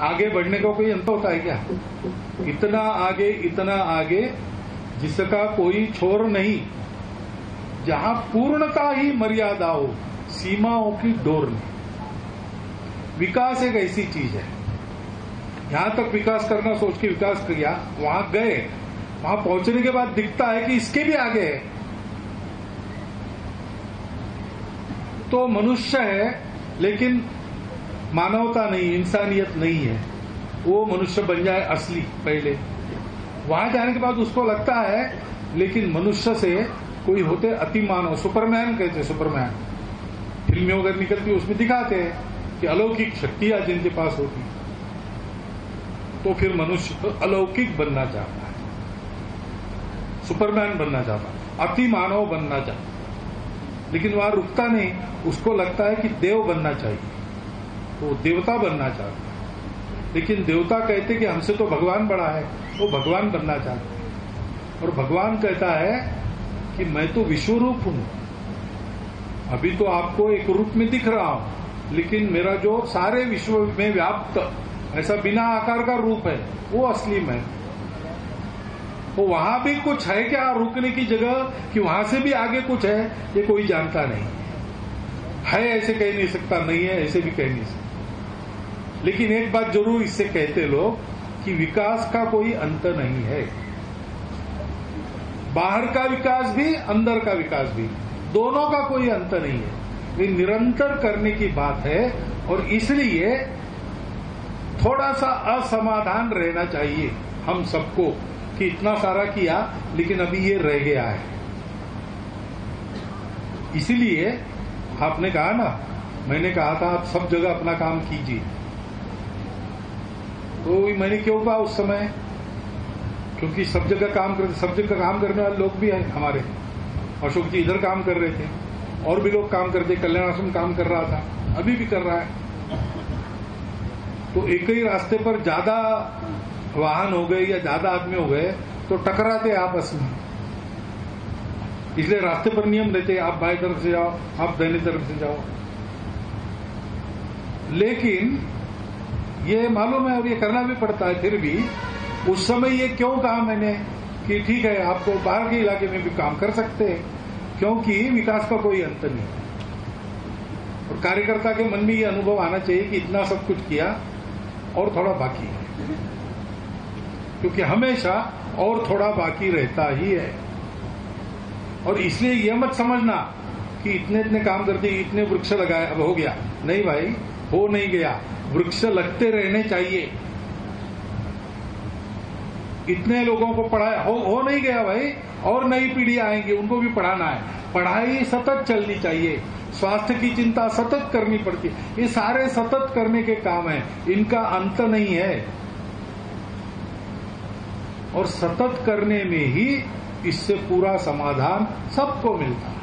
आगे बढ़ने का कोई अंत होता है क्या? इतना आगे जिसका कोई छोर नहीं, जहां पूर्णता ही मर्यादा हो, सीमाओं की डोर नहीं। विकास एक ऐसी चीज है, यहां तक विकास करना सोच के विकास किया, वहां गए, वहां पहुंचने के बाद दिखता है कि इसके भी आगे है, तो मनुष्य है लेकिन मानवता नहीं, इंसानियत नहीं है। वो मनुष्य बन जाए असली पहले, वहां जाने के बाद उसको लगता है लेकिन मनुष्य से कोई होते अति मानव, सुपरमैन कहते, सुपरमैन फिल्में वगैरह निकलती उसमें दिखाते हैं कि अलौकिक शक्तियां जिनके पास होती, तो फिर मनुष्य अलौकिक बनना चाहता है, सुपरमैन बनना चाहता है, अति मानव बनना चाहता है, लेकिन वहां रुकता नहीं, उसको लगता है कि देव बनना चाहिए, तो देवता बनना चाहता है। लेकिन देवता कहते कि हमसे तो भगवान बड़ा है, वो भगवान बनना चाहता है। और भगवान कहता है कि मैं तो विश्वरूप हूं, अभी तो आपको एक रूप में दिख रहा हूं, लेकिन मेरा जो सारे विश्व में व्याप्त ऐसा बिना आकार का रूप है, वो असली मैं। तो वहां भी कुछ है क्या रुकने की जगह, कि वहां से भी आगे कुछ है, ये कोई जानता नहीं है। ऐसे कह नहीं सकता, नहीं है ऐसे भी कह नहीं सकता। लेकिन एक बात जरूर इससे कहते लोग कि विकास का कोई अंत नहीं है, बाहर का विकास भी अंदर का विकास भी, दोनों का कोई अंत नहीं है। ये निरंतर करने की बात है, और इसलिए थोड़ा सा असमाधान रहना चाहिए हम सबको कि इतना सारा किया लेकिन अभी ये रह गया है। इसीलिए आपने कहा ना, मैंने कहा था आप सब जगह अपना काम कीजिए, तो मैंने क्यों कहा उस समय, क्योंकि सब जगह काम करने वाले लोग भी हैं हमारे। अशोक जी इधर काम कर रहे थे, और भी लोग काम करते, कल्याण आश्रम काम कर रहा था, अभी भी कर रहा है। तो एक ही रास्ते पर ज्यादा वाहन हो गए या ज्यादा आदमी हो गए तो टकराते आपस में, इसलिए रास्ते पर नियम रहते, आप बाएं तरफ से जाओ, आप दाहिने तरफ से जाओ। लेकिन ये मालूम है और ये करना भी पड़ता है, फिर भी उस समय ये क्यों कहा मैंने कि ठीक है आपको बाहर के इलाके में भी काम कर सकते हैं, क्योंकि विकास का कोई अंत नहीं। और कार्यकर्ता के मन में ये अनुभव आना चाहिए कि इतना सब कुछ किया और थोड़ा बाकी है, क्योंकि हमेशा और थोड़ा बाकी रहता ही है। और इसलिए यह मत समझना कि इतने इतने काम करते, इतने वृक्ष लगाए अब हो गया, नहीं भाई, हो नहीं गया। वृक्ष लगते रहने चाहिए। इतने लोगों को पढ़ाया, हो नहीं गया भाई, और नई पीढ़ी आएंगी, उनको भी पढ़ाना है। पढ़ाई सतत चलनी चाहिए, स्वास्थ्य की चिंता सतत करनी पड़ती है। ये सारे सतत करने के काम है, इनका अंत नहीं है। और सतत करने में ही इससे पूरा समाधान सबको मिलता है।